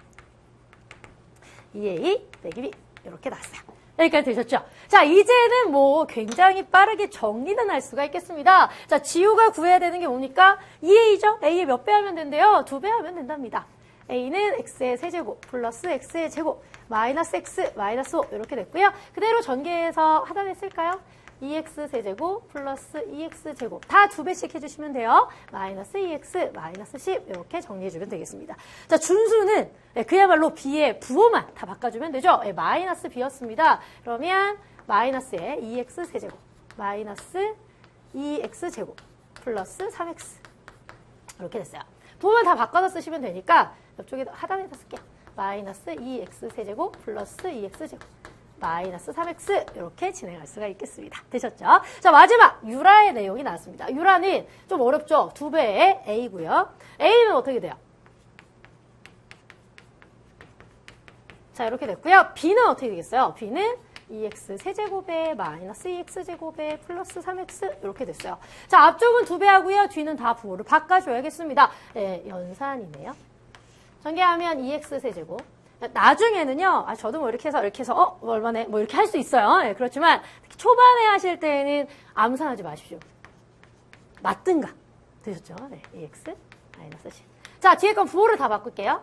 2A 빼기 B 이렇게 나왔어요. 여기까지 되셨죠? 자, 이제는 뭐 굉장히 빠르게 정리는 할 수가 있겠습니다. 자, 지우가 구해야 되는 게 뭡니까? 2A죠? A에 몇 배 하면 된대요? 2배 하면 된답니다. A는 X의 세제곱 플러스 X의 제곱 마이너스 X 마이너스 5 이렇게 됐고요. 그대로 전개해서 하단에 쓸까요? 2X 세제곱 플러스 2X 제곱 다 2배씩 해주시면 돼요. 마이너스 2X 마이너스 10 이렇게 정리해주면 되겠습니다. 자, 준수는 그야말로 B의 부호만 다 바꿔주면 되죠. 마이너스 B였습니다. 그러면 마이너스에 2X 세제곱 마이너스 2X 제곱 플러스 3X 이렇게 됐어요. 부호만 다 바꿔서 쓰시면 되니까 옆쪽에 하단에다 쓸게요. 마이너스 2X 세제곱 플러스 2X 제곱 마이너스 3x 이렇게 진행할 수가 있겠습니다. 되셨죠? 자, 마지막 유라의 내용이 나왔습니다. 유라는 좀 어렵죠? 2배의 A고요. A는 어떻게 돼요? 자, 이렇게 됐고요. B는 어떻게 되겠어요? B는 2x 세제곱에 마이너스 2x 제곱에 플러스 3x 이렇게 됐어요. 자, 앞쪽은 2배 하고요. 뒤는 다 부호를 바꿔줘야겠습니다. 네, 연산이네요. 전개하면 2x 세제곱. 나중에는요, 저도 뭐 이렇게 해서, 얼마네, 뭐 이렇게 할 수 있어요. 네, 그렇지만, 초반에 하실 때는 암산하지 마십시오. 맞든가. 되셨죠? 네, 2x 마이너스 10. 자, 뒤에 건 부호를 다 바꿀게요.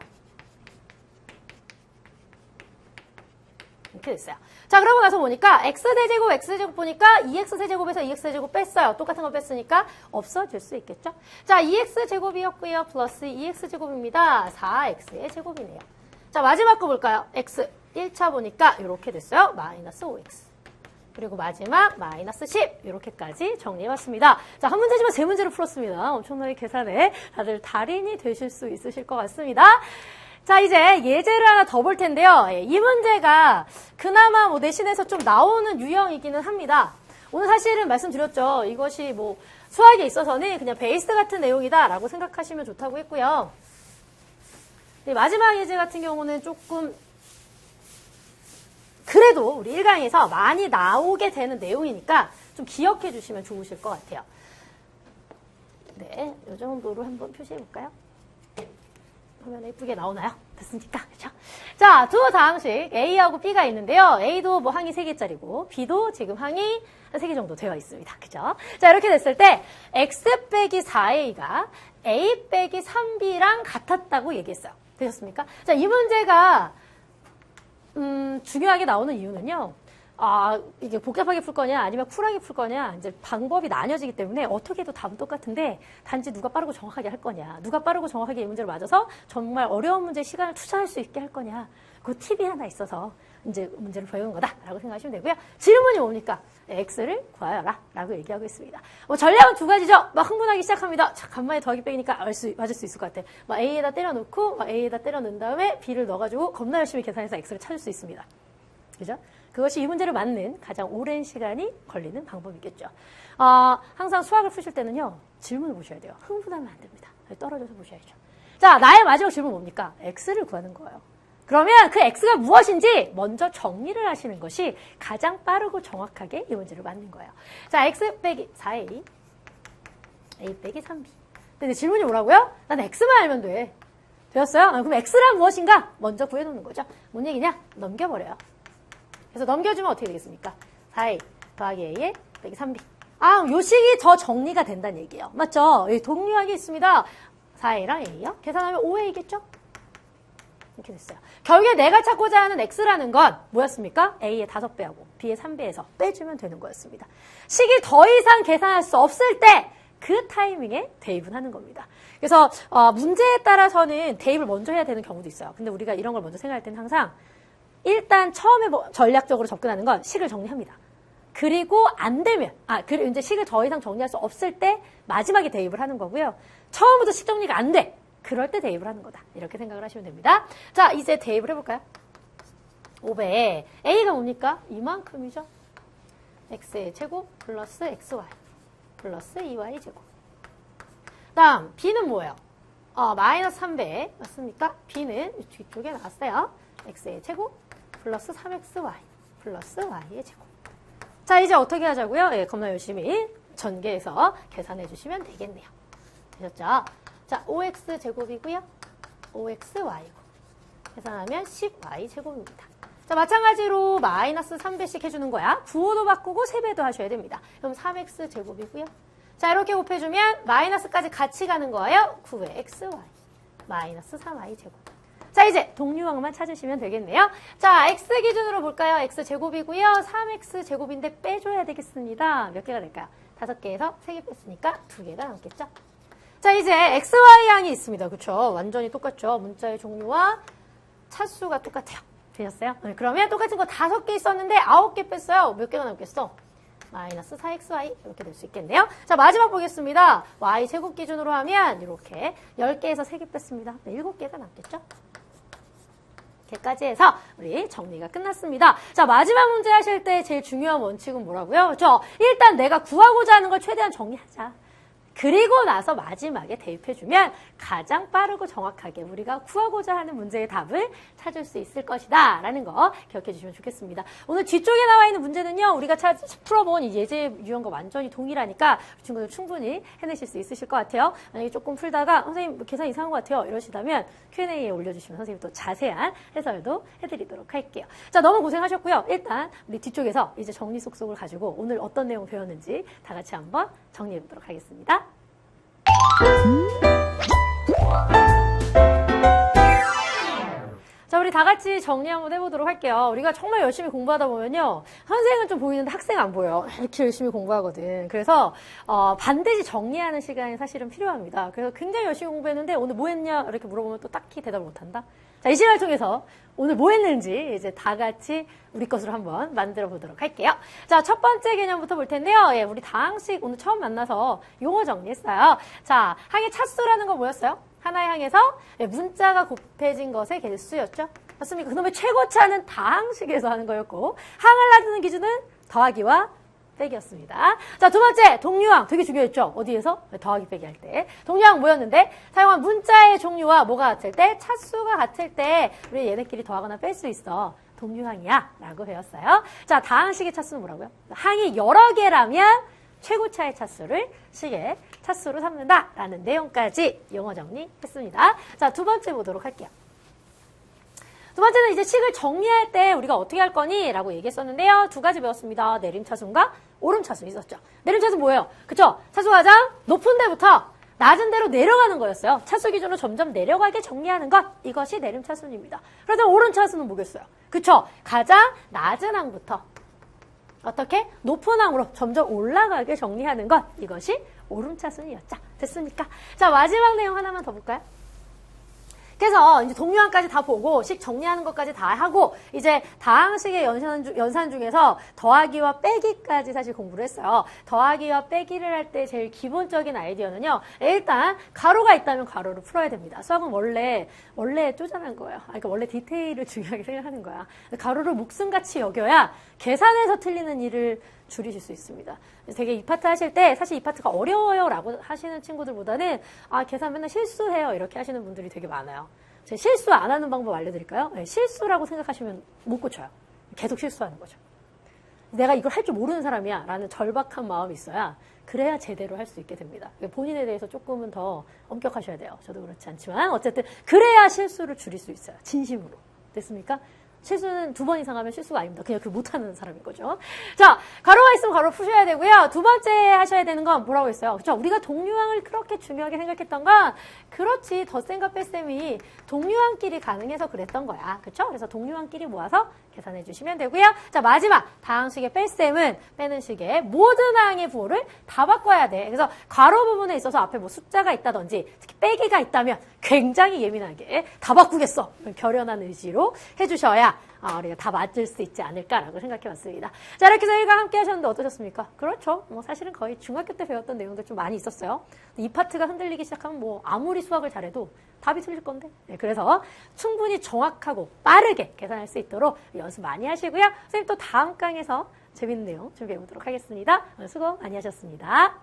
이렇게 됐어요. 자, 그러고 나서 보니까, x세제곱 보니까 2x세제곱에서 2x세제곱 뺐어요. 똑같은 거 뺐으니까 없어질 수 있겠죠? 자, 2x제곱이었고요. 플러스 2x제곱입니다. 4x의 제곱이네요. 자, 마지막 거 볼까요? x 1차 보니까 이렇게 됐어요. 마이너스 5x. 그리고 마지막 마이너스 10 이렇게까지 정리해봤습니다. 자, 한 문제지만 세 문제를 풀었습니다. 엄청나게 계산에 다들 달인이 되실 수 있으실 것 같습니다. 자, 이제 예제를 하나 더 볼 텐데요. 이 문제가 그나마 뭐 내신에서 좀 나오는 유형이기는 합니다. 오늘 사실은 말씀드렸죠. 이것이 뭐 수학에 있어서는 그냥 베이스 같은 내용이다라고 생각하시면 좋다고 했고요. 마지막 예제 같은 경우는 조금 그래도 우리 1강에서 많이 나오게 되는 내용이니까 좀 기억해 주시면 좋으실 것 같아요. 네, 이 정도로 한번 표시해 볼까요? 화면에 예쁘게 나오나요? 됐습니까? 그렇죠? 자, 두 다항식 A하고 B가 있는데요. A도 뭐 항이 3개짜리고 B도 지금 항이 한 3개 정도 되어 있습니다. 그죠? 자, 이렇게 됐을 때 X 빼기 4A가 A 빼기 3B랑 같았다고 얘기했어요. 되셨습니까? 자, 이 문제가 중요하게 나오는 이유는요. 이게 복잡하게 풀 거냐 아니면 쿨하게 풀 거냐 이제 방법이 나뉘어지기 때문에 어떻게 해도 답은 똑같은데 단지 누가 빠르고 정확하게 할 거냐 누가 빠르고 정확하게 이 문제를 맞아서 정말 어려운 문제에 시간을 투자할 수 있게 할 거냐 그 팁이 하나 있어서 이제 문제를 배우는 거다라고 생각하시면 되고요. 질문이 뭡니까? x를 구하여라 라고 얘기하고 있습니다. 뭐 전략은 두 가지죠. 막 흥분하기 시작합니다. 자, 간만에 더하기 빼기니까 맞을 수 있을 것 같아. 막 a에다 때려놓고 막 a에다 때려 넣은 다음에 b를 넣어가지고 겁나 열심히 계산해서 x를 찾을 수 있습니다. 그죠? 그것이 이 문제를 맞는 가장 오랜 시간이 걸리는 방법이겠죠. 항상 수학을 푸실 때는요, 질문을 보셔야 돼요. 흥분하면 안 됩니다. 떨어져서 보셔야죠. 자, 나의 마지막 질문 뭡니까? x를 구하는 거예요. 그러면 그 x가 무엇인지 먼저 정리를 하시는 것이 가장 빠르고 정확하게 이 문제를 맞는 거예요. 자, x 빼기 4a, a 빼기 3b. 근데 질문이 뭐라고요? 난 x만 알면 돼. 되었어요? 그럼 x란 무엇인가? 먼저 구해놓는 거죠. 뭔 얘기냐? 넘겨버려요. 그래서 넘겨주면 어떻게 되겠습니까? 4a 더하기 a에 빼기 3b. 요 식이 더 정리가 된다는 얘기예요. 맞죠? 여기 동류하게 있습니다. 4a랑 a요. 계산하면 5a겠죠? 이렇게 됐어요. 결국에 내가 찾고자 하는 x라는 건 뭐였습니까? a의 5배하고 b의 3배에서 빼주면 되는 거였습니다. 식이 더 이상 계산할 수 없을 때 그 타이밍에 대입을 하는 겁니다. 그래서 문제에 따라서는 대입을 먼저 해야 되는 경우도 있어요. 근데 우리가 이런 걸 먼저 생각할 때는 항상 일단 처음에 전략적으로 접근하는 건 식을 정리합니다. 그리고 안 되면, 그리고 이제 식을 더 이상 정리할 수 없을 때 마지막에 대입을 하는 거고요. 처음부터 식 정리가 안 돼. 그럴 때 대입을 하는 거다. 이렇게 생각을 하시면 됩니다. 자, 이제 대입을 해볼까요? 5배. A가 뭡니까? 이만큼이죠. X의 제곱 플러스 XY 플러스 2Y 제곱. 다음, B는 뭐예요? 마이너스 3배. 맞습니까? B는 뒤쪽에 나왔어요. X의 제곱 플러스 3XY 플러스 Y의 제곱. 자, 이제 어떻게 하자고요? 예, 겁나 열심히 전개해서 계산해 주시면 되겠네요. 되셨죠? 자, 5x 제곱이고요. 5xy고. 계산하면 10y 제곱입니다. 자, 마찬가지로 마이너스 3배씩 해주는 거야. 부호도 바꾸고 세배도 하셔야 됩니다. 그럼 3x 제곱이고요. 자, 이렇게 곱해주면 마이너스까지 같이 가는 거예요. 9xy 마이너스 3y 제곱. 자, 이제 동류항만 찾으시면 되겠네요. 자, x 기준으로 볼까요? x 제곱이고요. 3x 제곱인데 빼줘야 되겠습니다. 몇 개가 될까요? 5개에서 3개 뺐으니까 2개가 남겠죠? 자, 이제 XY항이 있습니다. 그쵸? 완전히 똑같죠? 문자의 종류와 차수가 똑같아요. 되셨어요? 네, 그러면 똑같은 거 5개 있었는데 9개 뺐어요. 몇 개가 남겠어? 마이너스 4XY 이렇게 될 수 있겠네요. 자, 마지막 보겠습니다. Y제곱 기준으로 하면 이렇게 10개에서 3개 뺐습니다. 7개가 남겠죠? 이렇게까지 해서 우리 정리가 끝났습니다. 자, 마지막 문제 하실 때 제일 중요한 원칙은 뭐라고요? 그렇죠? 일단 내가 구하고자 하는 걸 최대한 정리하자. 그리고 나서 마지막에 대입해주면 가장 빠르고 정확하게 우리가 구하고자 하는 문제의 답을 찾을 수 있을 것이다 라는 거 기억해 주시면 좋겠습니다. 오늘 뒤쪽에 나와 있는 문제는요, 우리가 풀어본 이 예제 유형과 완전히 동일하니까 친구들 충분히 해내실 수 있으실 것 같아요. 만약에 조금 풀다가 선생님 계산 이상한 것 같아요 이러시다면 Q&A에 올려주시면 선생님 또 자세한 해설도 해드리도록 할게요. 자, 너무 고생하셨고요. 일단 우리 뒤쪽에서 이제 정리 속속을 가지고 오늘 어떤 내용 배웠는지 다 같이 한번 정리해 보도록 하겠습니다. 자, 우리 다 같이 정리 한번 해보도록 할게요. 우리가 정말 열심히 공부하다 보면요, 선생은 좀 보이는데 학생 안 보여요. 이렇게 열심히 공부하거든. 그래서 반드시 정리하는 시간이 사실은 필요합니다. 그래서 굉장히 열심히 공부했는데 오늘 뭐 했냐 이렇게 물어보면 또 딱히 대답을 못한다. 자, 이 시간을 통해서 오늘 뭐 했는지 이제 다 같이 우리 것으로 한번 만들어 보도록 할게요. 자, 첫 번째 개념부터 볼 텐데요. 예, 우리 다항식 오늘 처음 만나서 용어 정리했어요. 자, 항의 차수라는 거 뭐였어요? 하나의 항에서 문자가 곱해진 것의 개수였죠. 맞습니까? 그놈의 최고차는 다항식에서 하는 거였고, 항을 나누는 기준은 더하기와 빼기였습니다. 자, 두 번째, 동류항. 되게 중요했죠? 어디에서? 더하기 빼기 할 때. 동류항 뭐였는데? 사용한 문자의 종류와 뭐가 같을 때? 차수가 같을 때 우리 얘네끼리 더하거나 뺄 수 있어. 동류항이야 라고 배웠어요. 자, 다항식의 차수는 뭐라고요? 항이 여러 개라면 최고차의 차수를 식의 차수로 삼는다라는 내용까지 용어 정리했습니다. 자, 두 번째 보도록 할게요. 두 번째는 이제 식을 정리할 때 우리가 어떻게 할 거니? 라고 얘기했었는데요. 두 가지 배웠습니다. 내림차수과 오름차수 있었죠. 내림차수 뭐예요? 그쵸? 차수 가장 높은 데부터 낮은 데로 내려가는 거였어요. 차수 기준으로 점점 내려가게 정리하는 것. 이것이 내림차수입니다. 그렇다면 오름차수는 뭐겠어요? 그쵸? 가장 낮은 항부터 어떻게? 높은 항으로 점점 올라가게 정리하는 것. 이것이 오름차순이었죠. 됐습니까? 자, 마지막 내용 하나만 더 볼까요? 그래서 이제 동류항까지 다 보고 식 정리하는 것까지 다 하고 이제 다항식의 연산 중에서 더하기와 빼기까지 사실 공부를 했어요. 더하기와 빼기를 할 때 제일 기본적인 아이디어는요. 일단 가로가 있다면 가로를 풀어야 됩니다. 수학은 원래 쪼잔한 거예요. 그러니까 원래 디테일을 중요하게 생각하는 거야. 가로를 목숨같이 여겨야 계산에서 틀리는 일을 줄이실 수 있습니다. 되게 이 파트 하실 때 사실 이 파트가 어려워요 라고 하시는 친구들보다는 계산 맨날 실수해요 이렇게 하시는 분들이 되게 많아요. 제가 실수 안 하는 방법 알려드릴까요? 네, 실수라고 생각하시면 못 고쳐요. 계속 실수하는 거죠. 내가 이걸 할 줄 모르는 사람이야 라는 절박한 마음이 있어야 그래야 제대로 할 수 있게 됩니다. 본인에 대해서 조금은 더 엄격하셔야 돼요. 저도 그렇지 않지만 어쨌든 그래야 실수를 줄일 수 있어요. 진심으로. 됐습니까? 실수는 2번 이상 하면 실수가 아닙니다. 그냥 그 못하는 사람인 거죠. 자, 가로가 있으면 가로 푸셔야 되고요. 두 번째 하셔야 되는 건 뭐라고 했어요? 그렇죠? 우리가 동류항을 그렇게 중요하게 생각했던 건 그렇지 덧셈과 뺄셈이 동류항끼리 가능해서 그랬던 거야. 그렇죠? 그래서 동류항끼리 모아서 계산해 주시면 되고요. 자, 마지막 다항식의 뺄셈은 빼는 식의 모든 항의 부호를 다 바꿔야 돼. 그래서 가로 부분에 있어서 앞에 뭐 숫자가 있다든지 특히 빼기가 있다면 굉장히 예민하게 다 바꾸겠어. 결연한 의지로 해주셔야 우리가 다 맞을 수 있지 않을까라고 생각해봤습니다. 자, 이렇게 해서 1강 함께 하셨는데 어떠셨습니까? 그렇죠. 뭐 사실은 거의 중학교 때 배웠던 내용들 좀 많이 있었어요. 이 파트가 흔들리기 시작하면 뭐 아무리 수학을 잘해도 답이 틀릴 건데. 네, 그래서 충분히 정확하고 빠르게 계산할 수 있도록 연습 많이 하시고요. 선생님 또 다음 강에서 재밌는 내용 준비해 보도록 하겠습니다. 오늘 수고 많이 하셨습니다.